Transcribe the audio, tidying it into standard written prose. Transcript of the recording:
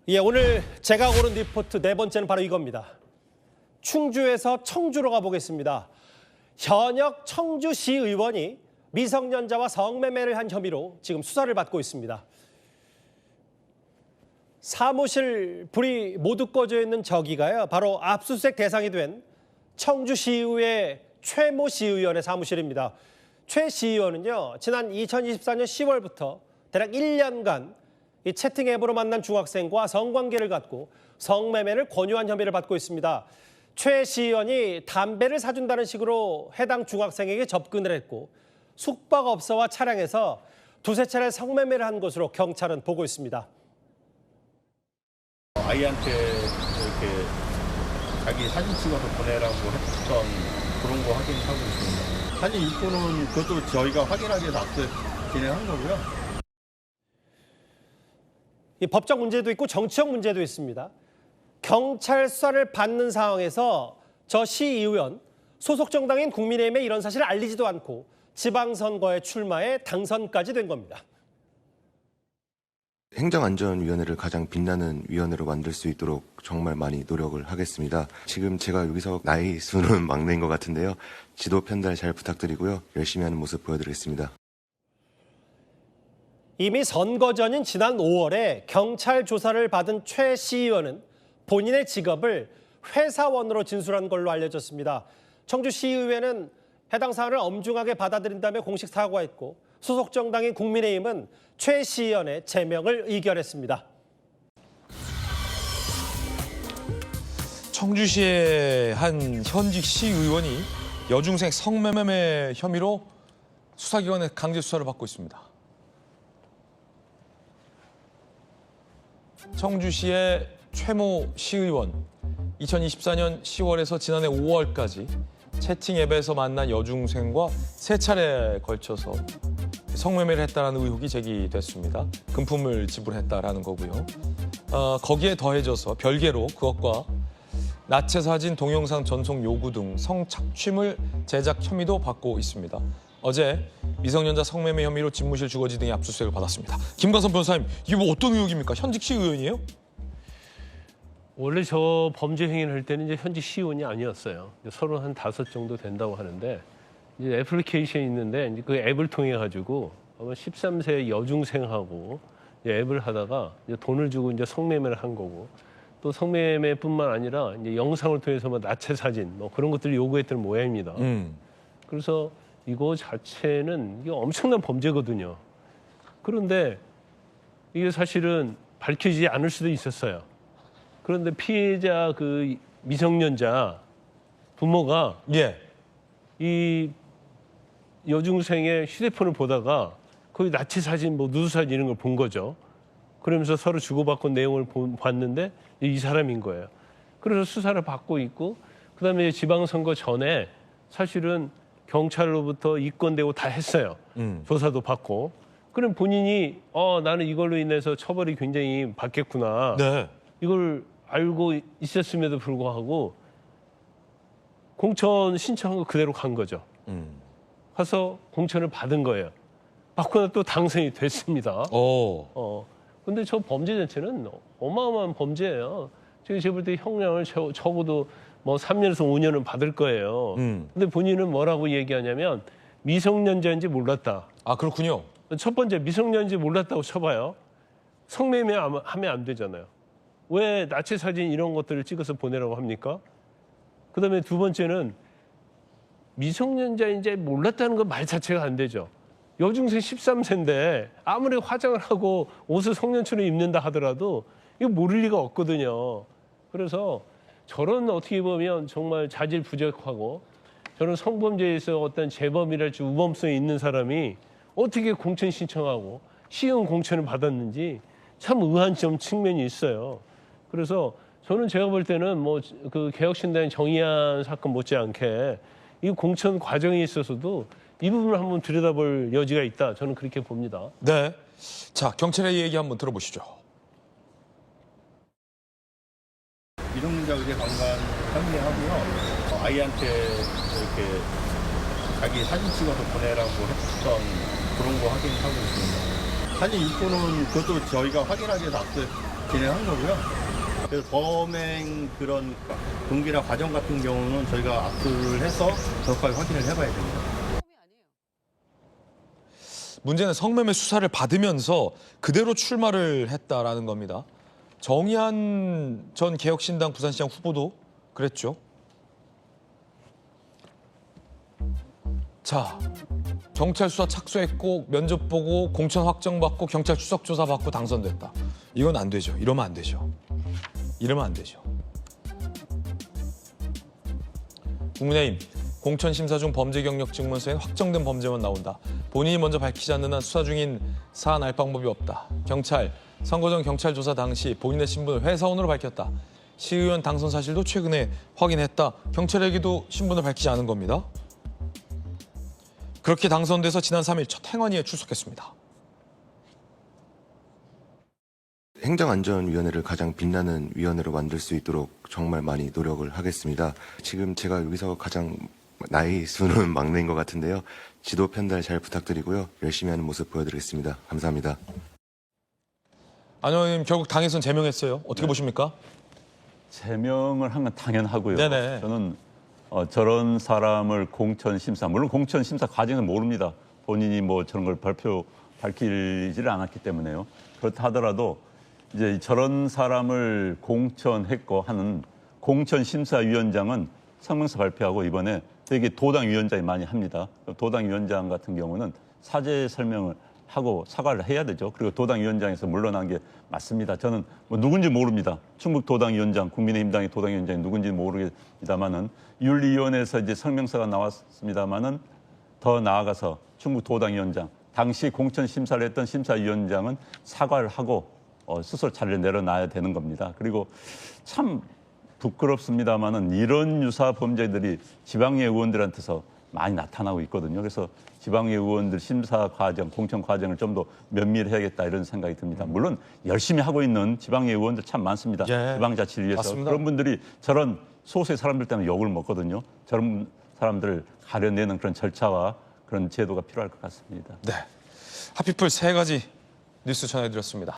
예, 오늘 제가 고른 리포트 네 번째는 바로 이겁니다. 충주에서 청주로 가보겠습니다. 현역 청주시 의원이 미성년자와 성매매를 한 혐의로 지금 수사를 받고 있습니다. 사무실 불이 모두 꺼져 있는 저기가요, 바로 압수수색 대상이 된 청주시의회 최모 시의원의 사무실입니다. 최 시의원은요, 지난 2024년 10월부터 대략 1년간 이 채팅 앱으로 만난 중학생과 성관계를 갖고 성매매를 권유한 혐의를 받고 있습니다. 최 시의원이 담배를 사준다는 식으로 해당 중학생에게 접근을 했고 숙박업소와 차량에서 두세 차례 성매매를 한 것으로 경찰은 보고 있습니다. 아이한테 이렇게 자기 사진 찍어서 보내라고 했던 그런 거 확인하고 있습니다. 사진 입고는 그것도 저희가 확인하기 위해서 압수 진행한 거고요. 이 법적 문제도 있고 정치적 문제도 있습니다. 경찰 수사를 받는 상황에서 저 시의원, 소속 정당인 국민의힘에 이런 사실을 알리지도 않고 지방선거에 출마해 당선까지 된 겁니다. 행정안전위원회를 가장 빛나는 위원회로 만들 수 있도록 정말 많이 노력을 하겠습니다. 지금 제가 여기서 나이 수는 막내인 것 같은데요. 지도 편달 잘 부탁드리고요. 열심히 하는 모습 보여드리겠습니다. 이미 선거 전인 지난 5월에 경찰 조사를 받은 최 시의원은 본인의 직업을 회사원으로 진술한 걸로 알려졌습니다. 청주시의회는 해당 사안을 엄중하게 받아들인다며 공식 사과했고 소속 정당인 국민의힘은 최 시의원의 제명을 의결했습니다. 청주시의 한 현직 시의원이 여중생 성매매 혐의로 수사기관의 강제 수사를 받고 있습니다. 청주시의 최모 시의원, 2024년 10월에서 지난해 5월까지 채팅 앱에서 만난 여중생과 세 차례에 걸쳐서 성매매를 했다는 의혹이 제기됐습니다. 금품을 지불했다라는 거고요. 거기에 더해져서 별개로 그것과 나체 사진, 동영상 전송 요구 등 성착취물 제작 혐의도 받고 있습니다. 어제 미성년자 성매매 혐의로 집무실 주거지 등의 압수수색을 받았습니다. 김광선 변호사님, 이게 뭐 어떤 의혹입니까? 현직 시의원이에요? 원래 저 범죄 행위를 할 때는 이제 현직 시의원이 아니었어요. 35 정도 된다고 하는데 이제 애플리케이션이 있는데 이제 그 앱을 통해 가지고 아마 13세 여중생하고 이제 앱을 하다가 이제 돈을 주고 이제 성매매를 한 거고 또 성매매뿐만 아니라 이제 영상을 통해서 뭐 나체 사진 뭐 그런 것들을 요구했던 모양입니다. 그래서 이거 자체는 이게 엄청난 범죄거든요. 그런데 이게 사실은 밝혀지지 않을 수도 있었어요. 그런데 피해자 그 미성년자 부모가 이 여중생의 휴대폰을 보다가 거기 나치 사진, 뭐 누드 사진 이런 걸 본 거죠. 그러면서 서로 주고받고 내용을 봤는데 이 사람인 거예요. 그래서 수사를 받고 있고 그다음에 지방선거 전에 사실은 경찰로부터 입건되고 다 했어요. 조사도 받고. 그럼 본인이 나는 이걸로 인해서 처벌이 굉장히 받겠구나. 네. 이걸 알고 있었음에도 불구하고 공천 신청한 거 그대로 간 거죠. 가서 공천을 받은 거예요. 받고 또 당선이 됐습니다. 근데 저 범죄 자체는 어마어마한 범죄예요. 지금 제가 볼 때 형량을 적어도 뭐 3년에서 5년은 받을 거예요. 근데 본인은 뭐라고 얘기하냐면 미성년자인지 몰랐다. 아, 그렇군요. 첫 번째 미성년자인지 몰랐다고 쳐봐요. 성매매 하면 안 되잖아요. 왜 나체 사진 이런 것들을 찍어서 보내라고 합니까? 그다음에 두 번째는 미성년자인지 몰랐다는 건 말 자체가 안 되죠. 여중생 13세인데 아무리 화장을 하고 옷을 성년처럼 입는다 하더라도 이거 모를 리가 없거든요. 그래서 저런 어떻게 보면 정말 자질부족하고 저런 성범죄에서 어떤 재범이랄지 우범성이 있는 사람이 어떻게 공천 신청하고 시의원 공천을 받았는지 참 의아한 점 측면이 있어요. 그래서 저는 제가 볼 때는 뭐 그 개혁신당의 정의안 사건 못지않게 이 공천 과정에 있어서도 이 부분을 한번 들여다볼 여지가 있다. 저는 그렇게 봅니다. 네. 자, 경찰의 얘기 한번 들어보시죠. 미성년자 의제 강간 혐의하고요. 아이한테 이렇게 자기 사진 찍어서 보내라고 했던 그런 거 확인하고 있습니다. 사진 입고는 그것도 저희가 확인하기 위해서 압수 진행한 거고요. 그래서 범행 그런 동기나 과정 같은 경우는 저희가 압수를 해서 정확하게 확인을 해봐야 됩니다. 문제는 성매매 수사를 받으면서 그대로 출마를 했다라는 겁니다. 정의한 전 개혁신당 부산시장 후보도 그랬죠. 자, 경찰 수사 착수했고 면접 보고 공천 확정받고 경찰 추석 조사 받고 당선됐다. 이건 안 되죠. 이러면 안 되죠. 이러면 안 되죠. 국민의힘 공천 심사 중 범죄 경력 증문서엔 확정된 범죄만 나온다. 본인이 먼저 밝히지 않는 한 수사 중인 사안 알 방법이 없다. 경찰 선거 전 경찰 조사 당시 본인의 신분을 회사원으로 밝혔다. 시의원 당선 사실도 최근에 확인했다. 경찰에게도 신분을 밝히지 않은 겁니다. 그렇게 당선돼서 지난 3일 첫 행안위에 출석했습니다. 행정안전위원회를 가장 빛나는 위원회로 만들 수 있도록 정말 많이 노력을 하겠습니다. 지금 제가 여기서 가장 나이 수는 막내인 것 같은데요. 지도 편달 잘 부탁드리고요. 열심히 하는 모습 보여드리겠습니다. 감사합니다. 안 의원님 결국 당에선 제명했어요. 어떻게 보십니까? 제명을 한 건 당연하고요. 네네. 저는 저런 사람을 공천 심사, 물론 공천 심사 과정은 모릅니다. 본인이 뭐 저런 걸 밝히지를 않았기 때문에요. 그렇다 하더라도 이제 저런 사람을 공천했고 하는 공천 심사위원장은 성명서 발표하고 이번에 되게 도당위원장이 많이 합니다. 도당위원장 같은 경우는 사죄 설명을 하고 사과를 해야 되죠. 그리고 도당위원장에서 물러난 게 맞습니다. 저는 뭐 누군지 모릅니다. 충북 도당위원장, 국민의힘당의 도당위원장이 누군지 모르겠습니다만은 윤리위원회에서 이제 성명서가 나왔습니다만은 더 나아가서 충북 도당위원장, 당시 공천 심사를 했던 심사위원장은 사과를 하고 스스로 자리를 내려놔야 되는 겁니다. 그리고 참 부끄럽습니다만은 이런 유사 범죄들이 지방의회 의원들한테서 많이 나타나고 있거든요. 그래서 지방의회 의원들 심사 과정, 공천 과정을 좀 더 면밀해야겠다 이런 생각이 듭니다. 물론 열심히 하고 있는 지방의회 의원들 참 많습니다. 예, 지방자치를 위해서. 맞습니다. 그런 분들이 저런 소수의 사람들 때문에 욕을 먹거든요. 저런 사람들을 가려내는 그런 절차와 그런 제도가 필요할 것 같습니다. 네. 하피플 3가지 뉴스 전해드렸습니다.